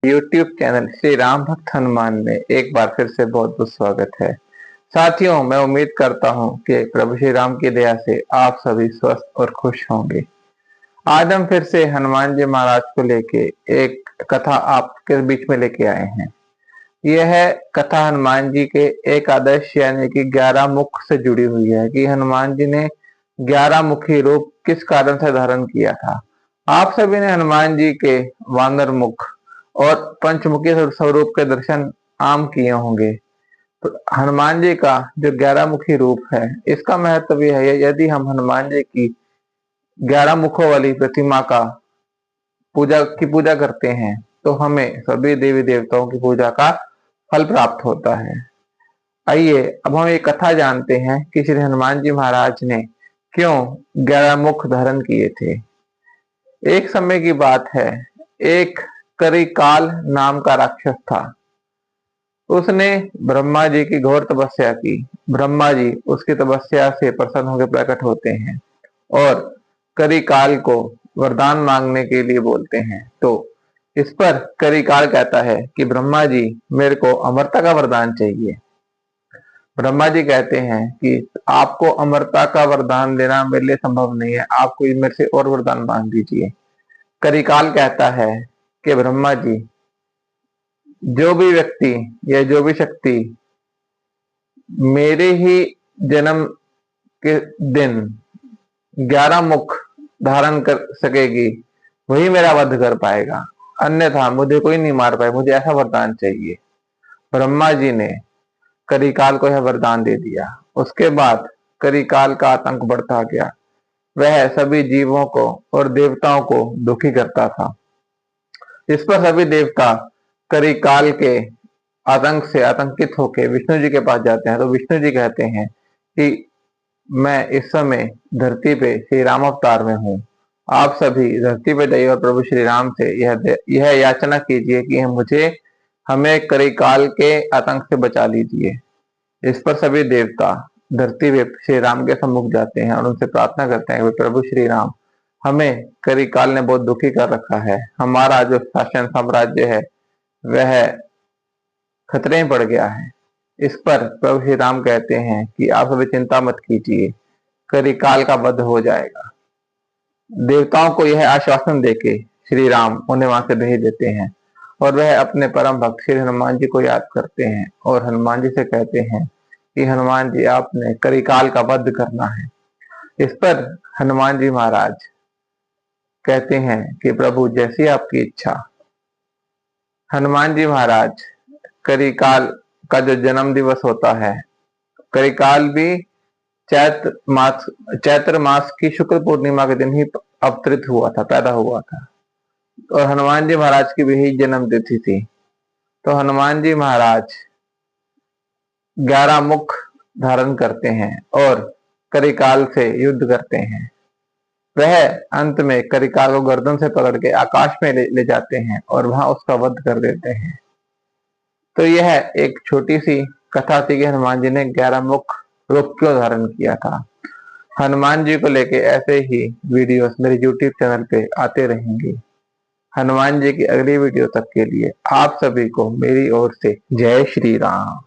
YouTube channel Shri Ram भक्त हनुमान में एक बार फिर से बहुत बहुत स्वागत है। साथियों, मैं उम्मीद करता हूं कि प्रभु श्री राम की दया से आप सभी स्वस्थ और खुश होंगे। आज हम फिर से हनुमान जी महाराज को लेके एक कथा आपके बीच में लेके आए हैं। यह कथा हनुमान जी के एक आदर्श यानी कि 11 मुख से जुड़ी हुई है कि हनुमान जी ने 11 मुखी रूप किस कारण से धारण किया था। आप सभी ने हनुमान जी के वानर मुख और पंचमुखी स्वरूप के दर्शन आम किए होंगे। तो हनुमान जी का जो 11 मुखी रूप है, इसका महत्व यह है, यदि हम हनुमान जी की 11 मुखों वाली प्रतिमा का पूजा करते हैं तो हमें सभी देवी देवताओं की पूजा का फल प्राप्त होता है। आइए अब हम ये कथा जानते हैं कि श्री हनुमान जी महाराज ने क्यों 11 मुख धारण किए थे। एक समय की बात है, एक करिकाल नाम का राक्षस था। उसने ब्रह्मा जी की घोर तपस्या की। ब्रह्मा जी उसकी तपस्या से प्रसन्न होकर प्रकट होते हैं और करिकाल को वरदान मांगने के लिए बोलते हैं। तो इस पर करिकाल कहता है कि ब्रह्मा जी, मेरे को अमरता का वरदान चाहिए। ब्रह्मा जी कहते हैं कि आपको अमरता का वरदान देना मेरे लिए संभव नहीं है, आप कोई मेरे से और वरदान मांग दीजिए। करिकाल कहता है कि ब्रह्मा जी, जो भी व्यक्ति या जो भी शक्ति मेरे ही जन्म के दिन 11 मुख धारण कर सकेगी, वही मेरा वध कर पाएगा, अन्यथा मुझे कोई नहीं मार पाए, मुझे ऐसा वरदान चाहिए। ब्रह्मा जी ने करिकाल को यह वरदान दे दिया। उसके बाद करिकाल का आतंक बढ़ता गया। वह सभी जीवों को और देवताओं को दुखी करता था। इस पर सभी देवता करिकाल के आतंक से आतंकित होकर विष्णु जी के पास जाते हैं। तो विष्णु जी कहते हैं कि मैं इस समय धरती पे श्री राम अवतार में हूँ, आप सभी धरती पे जाइए और प्रभु श्री राम से यह याचना कीजिए कि हमें करिकाल के आतंक से बचा लीजिए। इस पर सभी देवता धरती पे श्री राम के सम्मुख जाते हैं और उनसे प्रार्थना करते हैं कि प्रभु श्री राम, हमें करिकाल ने बहुत दुखी कर रखा है, हमारा जो शासन साम्राज्य है वह खतरे में पड़ गया है। इस पर प्रभु श्री राम कहते हैं कि आप सभी चिंता मत कीजिए, करिकाल का वध हो जाएगा। देवताओं को यह आश्वासन देके श्री राम उन्हें वहां से भेज देते हैं और वह अपने परम भक्त श्री हनुमान जी को याद करते हैं और हनुमान जी से कहते हैं कि हनुमान जी, आपने करिकाल का वध करना है। इस पर हनुमान जी महाराज कहते हैं कि प्रभु, जैसी आपकी इच्छा। हनुमान जी महाराज करिकाल का जो जन्म दिवस होता है, करिकाल भी चैत्र मास की शुक्ल पूर्णिमा के दिन ही अवतरित हुआ था, पैदा हुआ था और हनुमान जी महाराज की भी यही जन्म तिथि थी। तो हनुमान जी महाराज 11 मुख धारण करते हैं और करिकाल से युद्ध करते हैं। वह अंत में करिकाल को गर्दन से पकड़ के आकाश में ले जाते हैं और वहां उसका वध कर देते हैं। तो यह एक छोटी सी कथा थी कि हनुमान जी ने 11 मुख रूप क्यों धारण किया था। हनुमान जी को लेके ऐसे ही वीडियोस मेरे YouTube चैनल पे आते रहेंगे। हनुमान जी की अगली वीडियो तक के लिए आप सभी को मेरी ओर से जय श्री राम।